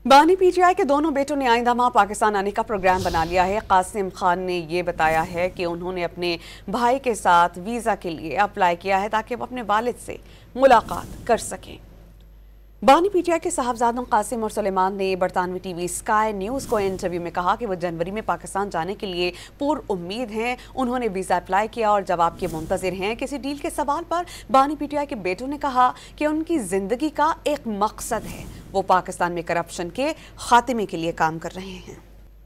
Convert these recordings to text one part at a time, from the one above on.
बानी पीटीआई के दोनों बेटों ने आइंदा माह पाकिस्तान आने का प्रोग्राम बना लिया है। कासिम खान ने ये बताया है कि उन्होंने अपने भाई के साथ वीज़ा के लिए अप्लाई किया है ताकि वो अपने वालिद से मुलाकात कर सकें। बानी पीटीआई के साहबजादों कासिम और सुलेमान ने बरतानवी टीवी स्काई न्यूज़ को इंटरव्यू में कहा कि वो जनवरी में पाकिस्तान जाने के लिए पूर्ण उम्मीद हैं। उन्होंने वीज़ा अप्लाई किया और जवाब के मुंतज़िर हैं। किसी डील के सवाल पर बानी पीटीआई के बेटों ने कहा कि उनकी ज़िंदगी का एक मकसद है, वो पाकिस्तान में करप्शन के खात्मे के लिए काम कर रहे हैं।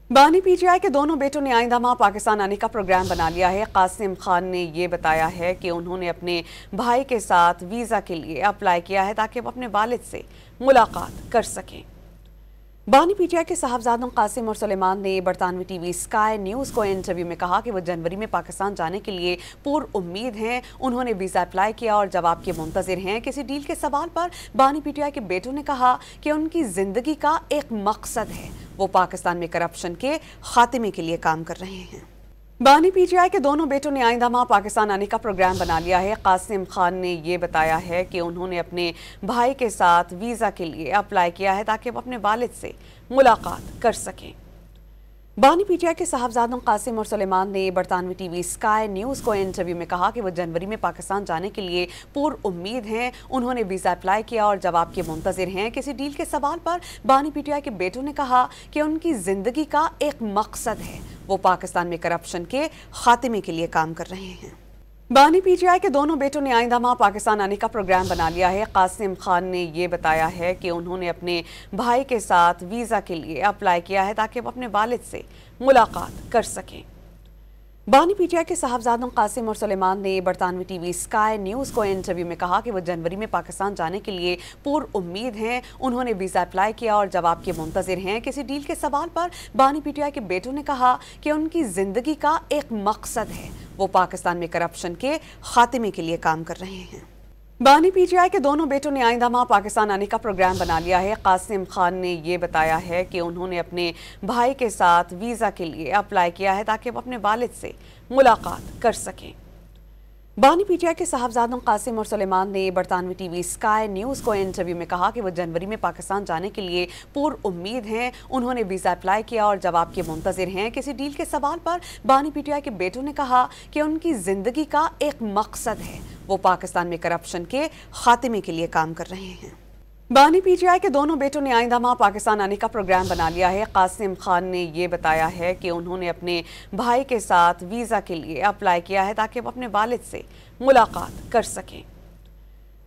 बानी पीटीआई के दोनों बेटों ने आइंदा माह पाकिस्तान आने का प्रोग्राम बना लिया है। कासिम खान ने ये बताया है कि उन्होंने अपने भाई के साथ वीज़ा के लिए अप्लाई किया है ताकि वो अपने वालिद से मुलाकात कर सकें। बानी पीटीआई के साहबजादों कासिम और सुलेमान ने बरतानवी टीवी स्काई न्यूज़ को इंटरव्यू में कहा कि वो जनवरी में पाकिस्तान जाने के लिए पूर्ण उम्मीद हैं। उन्होंने वीज़ा अप्लाई किया और जवाब के मुंतज़िर हैं। किसी डील के सवाल पर बानी पीटीआई के बेटों ने कहा कि उनकी ज़िंदगी का एक मकसद है, वो पाकिस्तान में करप्शन के खात्मे के लिए काम कर रहे हैं। बानी पीटीआई के दोनों बेटों ने आइंदा माह पाकिस्तान आने का प्रोग्राम बना लिया है। कासिम खान ने ये बताया है कि उन्होंने अपने भाई के साथ वीज़ा के लिए अप्लाई किया है ताकि वो अपने वालिद से मुलाकात कर सकें। बानी पीटीआई के साहबजादों कासिम और सुलेमान ने बरतानवी टीवी स्काई न्यूज़ को इंटरव्यू में कहा कि वो जनवरी में पाकिस्तान जाने के लिए पूर्ण उम्मीद हैं। उन्होंने वीज़ा अप्लाई किया और जवाब के मुंतज़िर हैं। किसी डील के सवाल पर बानी पीटीआई के बेटों ने कहा कि उनकी ज़िंदगी का एक मकसद है, वो पाकिस्तान में करप्शन के खात्मे के लिए काम कर रहे हैं। बानी पीटीआई के दोनों बेटों ने आइंदा माह पाकिस्तान आने का प्रोग्राम बना लिया है। कासिम खान ने ये बताया है कि उन्होंने अपने भाई के साथ वीज़ा के लिए अप्लाई किया है ताकि वो अपने वालिद से मुलाकात कर सकें। बानी पीटीआई के साहबजादों कासिम और सुलेमान ने बरतानवी टीवी स्काई न्यूज़ को इंटरव्यू में कहा कि वो जनवरी में पाकिस्तान जाने के लिए पूर्ण उम्मीद हैं। उन्होंने वीज़ा अप्लाई किया और जवाब के मुंतज़िर हैं। किसी डील के सवाल पर बानी पीटीआई के बेटों ने कहा कि उनकी ज़िंदगी का एक मकसद है, वो पाकिस्तान में करप्शन के खात्मे के लिए काम कर रहे हैं। बानी पीटीआई के दोनों बेटों ने आइंदा माह पाकिस्तान आने का प्रोग्राम बना लिया है। कासिम खान ने ये बताया है कि उन्होंने अपने भाई के साथ वीज़ा के लिए अप्लाई किया है ताकि वो अपने वालिद से मुलाकात कर सकें। बानी पीटीआई के साहबजादों कासिम और सुलेमान ने बरतानवी टीवी स्काई न्यूज़ को इंटरव्यू में कहा कि वो जनवरी में पाकिस्तान जाने के लिए पूर्ण उम्मीद हैं। उन्होंने वीज़ा अप्लाई किया और जवाब के मुंतज़िर हैं। किसी डील के सवाल पर बानी पीटीआई के बेटों ने कहा कि उनकी ज़िंदगी का एक मकसद है, वो पाकिस्तान में करप्शन के खात्मे के लिए काम कर रहे हैं। बानी पीटीआई के दोनों बेटों ने आइंदा माह पाकिस्तान आने का प्रोग्राम बना लिया है। कासिम खान ने ये बताया है कि उन्होंने अपने भाई के साथ वीज़ा के लिए अप्लाई किया है ताकि वो अपने वालिद से मुलाकात कर सकें।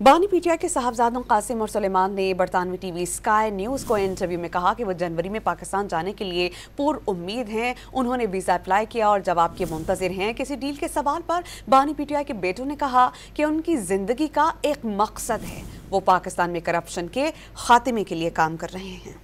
बानी पीटीआई के साहबजादों कासिम और सुलेमान ने बरतानवी टीवी स्काई न्यूज़ को इंटरव्यू में कहा कि वो जनवरी में पाकिस्तान जाने के लिए पूर्ण उम्मीद हैं। उन्होंने वीज़ा अप्लाई किया और जवाब के मुंतज़िर हैं। किसी डील के सवाल पर बानी पीटीआई के बेटों ने कहा कि उनकी ज़िंदगी का एक मकसद है, वो पाकिस्तान में करप्शन के खात्मे के लिए काम कर रहे हैं।